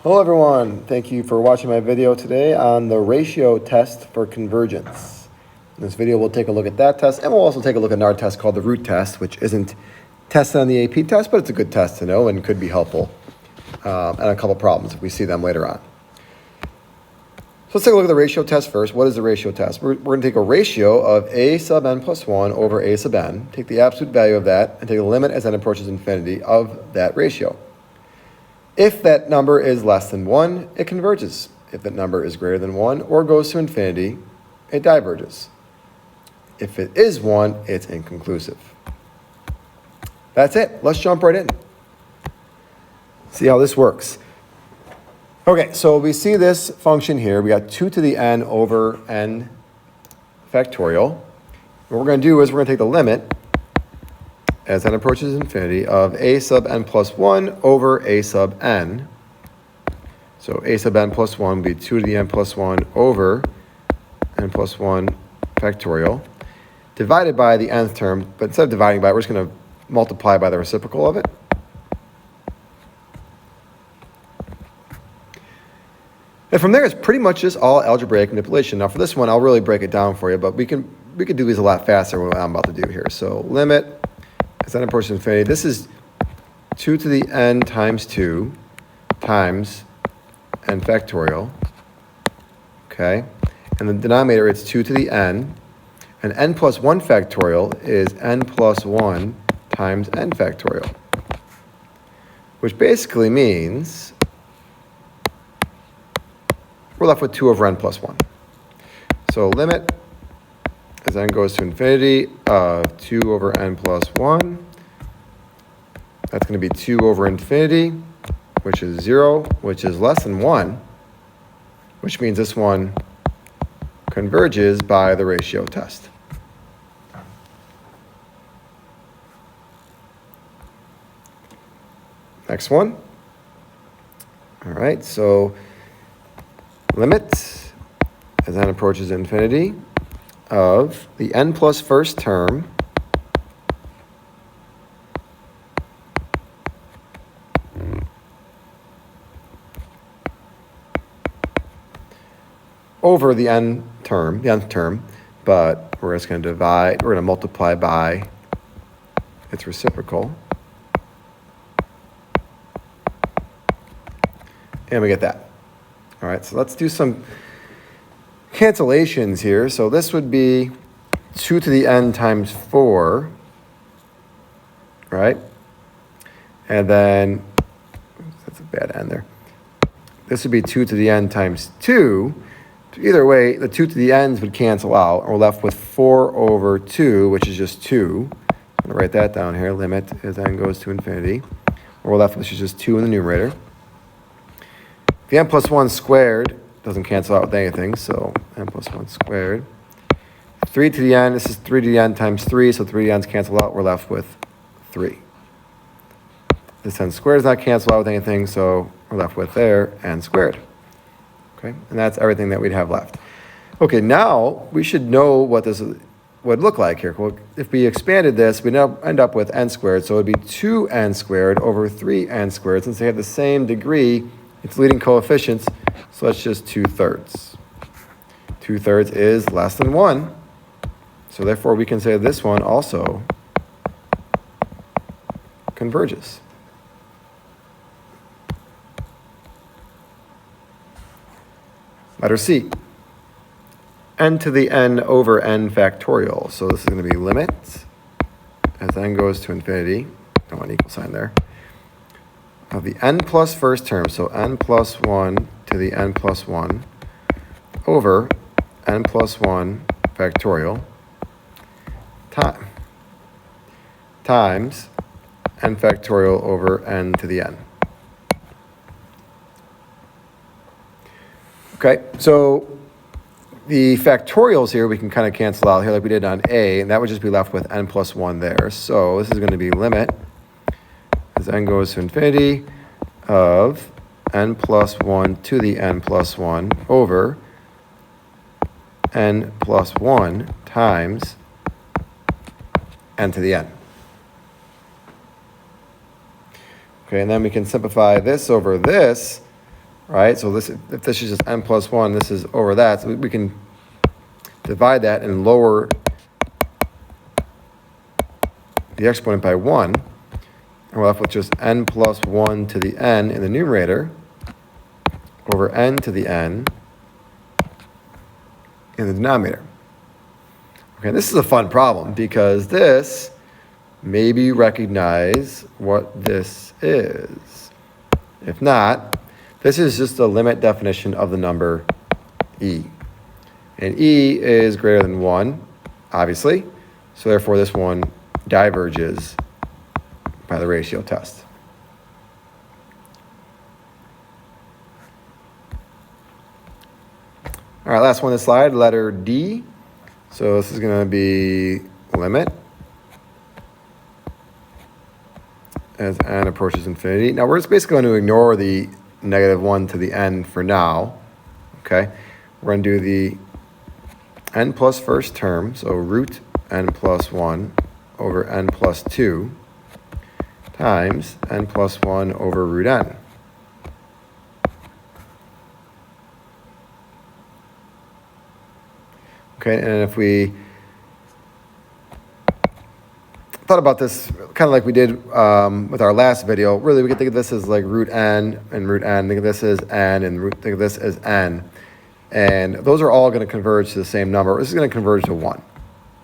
Hello everyone, thank you for watching my video today on the ratio test for convergence. In this video we'll take a look at that test, and we'll also take a look at another test called the root test, which isn't tested on the AP test, but it's a good test to know and could be helpful, and a couple problems if we see them later on. So let's take a look at the ratio test first. What is the ratio test? We're going to take a ratio of a sub n plus 1 over a sub n, take the absolute value of that, and take the limit as n approaches infinity of that ratio. If that number is less than 1, it converges. If that number is greater than 1 or goes to infinity, it diverges. If it is 1, it's inconclusive. That's it. Let's jump right in. See how this works. Okay, so we see this function here. We got 2 to the n over n factorial. What we're going to do is we're going to take the limit as n approaches infinity of a sub n plus 1 over a sub n. So a sub n plus 1 would be 2 to the n plus 1 over n plus 1 factorial, divided by the nth term, but instead of dividing by it, we're just going to multiply by the reciprocal of it. And from there, it's pretty much just all algebraic manipulation. Now for this one, I'll really break it down for you, but we could do these a lot faster than what I'm about to do here. So limit as n approaches infinity, this is 2 to the n times 2 times n factorial, okay? And the denominator, it's 2 to the n, and n plus 1 factorial is n plus 1 times n factorial, which basically means we're left with 2 over n plus 1. So limit as n goes to infinity of 2 over n plus 1. That's going to be 2 over infinity, which is 0, which is less than 1, which means this one converges by the ratio test. Next one. All right, so limit as n approaches infinity of the n plus first term over the nth term, but we're just going to divide, we're going to multiply by its reciprocal. And we get that. All right, so let's do some cancellations here. So this would be 2 to the n times 4, right? And then, that's a bad n there. This would be 2 to the n times 2. Either way, the 2 to the n's would cancel out, and we're left with 4 over 2, which is just 2. I'm going to write that down here, limit as n goes to infinity. We're left with just 2 in the numerator. The n plus 1 squared doesn't cancel out with anything, so n plus 1 squared. 3 to the n, this is 3 to the n times 3, so 3 to the n's cancel out, we're left with 3. This n squared does not cancel out with anything, so we're left with there n squared. Okay, and that's everything that we'd have left. Okay, now we should know what this would look like here. Well, if we expanded this, we'd end up with n squared, so it would be 2n squared over 3n squared. Since they have the same degree, its leading coefficients, so that's just 2/3. 2/3 is less than 1, so therefore we can say this one also converges. Letter C, n to the n over n factorial. So this is going to be limit as n goes to infinity, don't want an equal sign there, of the n plus first term, so n plus 1 to the n plus 1 over n plus 1 factorial times n factorial over n to the n. Okay, so the factorials here we can kind of cancel out here like we did on A, and that would just be left with n plus 1 there. So this is going to be limit as n goes to infinity of n plus 1 to the n plus 1 over n plus 1 times n to the n. Okay, and then we can simplify this over this. right? So this, if this is just n plus 1, this is over that. So we can divide that and lower the exponent by 1. And we're left with just n plus 1 to the n in the numerator over n to the n in the denominator. Okay, this is a fun problem because this, maybe you recognize what this is. If not, this is just a limit definition of the number e. And e is greater than 1, obviously. So therefore, this one diverges by the ratio test. All right, last one on the slide, letter D. So this is going to be limit as n approaches infinity. Now we're just basically going to ignore the negative 1 to the n for now. Okay, we're going to do the n plus first term, so root n plus 1 over n plus 2 times n plus 1 over root n. Okay, and if we thought about this kind of like we did with our last video, really we could think of this as like root n and root n. Think of this as n and think of this as n. And those are all going to converge to the same number. This is going to converge to 1.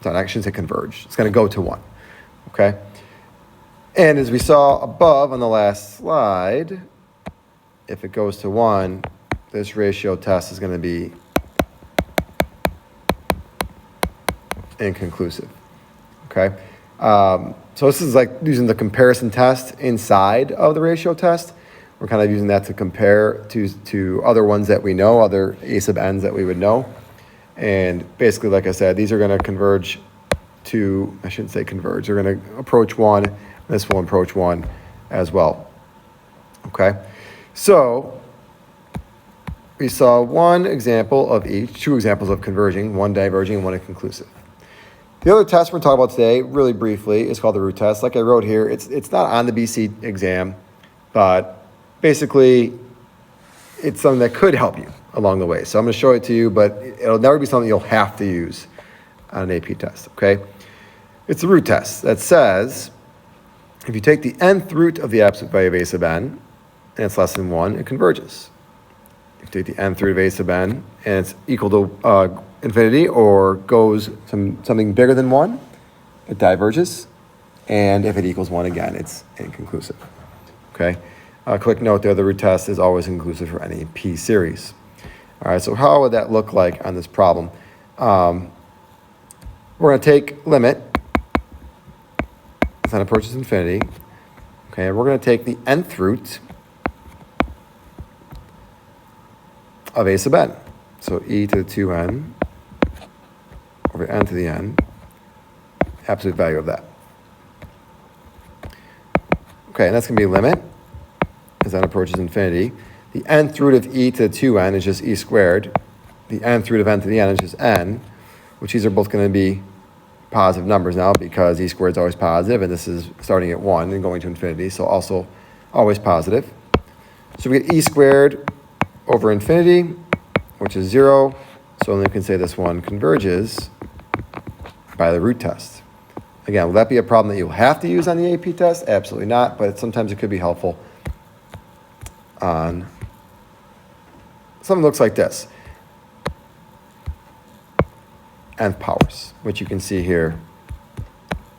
So I shouldn't say converge. It's going to go to 1. Okay? And as we saw above on the last slide, if it goes to 1, this ratio test is going to be inconclusive. Okay? So this is like using the comparison test inside of the ratio test. We're kind of using that to compare to other ones that we know, other a sub n's that we would know. And basically, like I said, these are going to converge to, I shouldn't say converge, they're going to approach 1. This will approach 1 as well. Okay? So we saw one example of each, 2 examples of converging, one diverging and one inconclusive. The other test we're talking about today, really briefly, is called the root test. Like I wrote here, it's not on the BC exam, but basically, it's something that could help you along the way. So I'm going to show it to you, but it'll never be something you'll have to use on an AP test, okay? It's the root test that says, if you take the nth root of the absolute value of a sub n, and it's less than 1, it converges. If you take the nth root of a sub n, and it's equal to infinity or goes something bigger than 1, it diverges. And if it equals 1 again, it's inconclusive. Okay? A quick note there, the root test is always inclusive for any P series. All right, so how would that look like on this problem? We're going to take limit as n approaches infinity. Okay, we're going to take the nth root of a sub n. So e to the 2n over n to the n, absolute value of that. Okay, and that's going to be limit as n approaches infinity. The nth root of e to the 2n is just e squared. The nth root of n to the n is just n, which these are both going to be positive numbers now because e squared is always positive, and this is starting at 1 and going to infinity, so also always positive. So we get e squared over infinity, which is 0. So then we can say this one converges by the root test. Again, will that be a problem that you'll have to use on the AP test? Absolutely not, but sometimes it could be helpful on something that looks like this. Nth powers, which you can see here.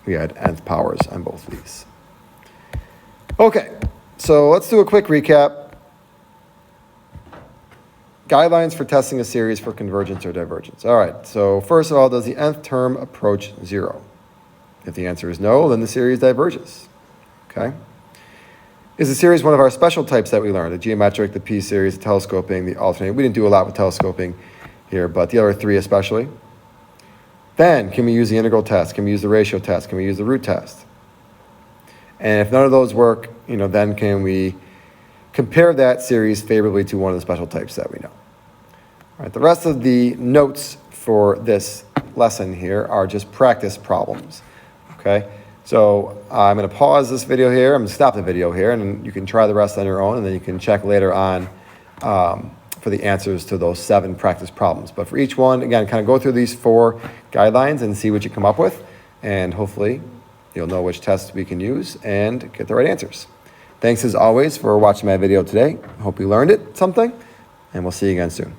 We had nth powers on both of these. Okay, so let's do a quick recap. Guidelines for testing a series for convergence or divergence. All right, so first of all, does the nth term approach 0? If the answer is no, then the series diverges. Okay? Is the series one of our special types that we learned? The geometric, the P series, the telescoping, the alternating. We didn't do a lot with telescoping here, but the other 3 especially. Then, can we use the integral test? Can we use the ratio test? Can we use the root test? And if none of those work, then can we compare that series favorably to one of the special types that we know? All right, the rest of the notes for this lesson here are just practice problems. Okay, so I'm going to pause this video here. I'm going to stop the video here, and you can try the rest on your own, and then you can check later on for the answers to those 7 practice problems. But for each one, again, kind of go through these 4 guidelines and see what you come up with. And hopefully you'll know which tests we can use and get the right answers. Thanks as always for watching my video today. I hope you learned something, and we'll see you again soon.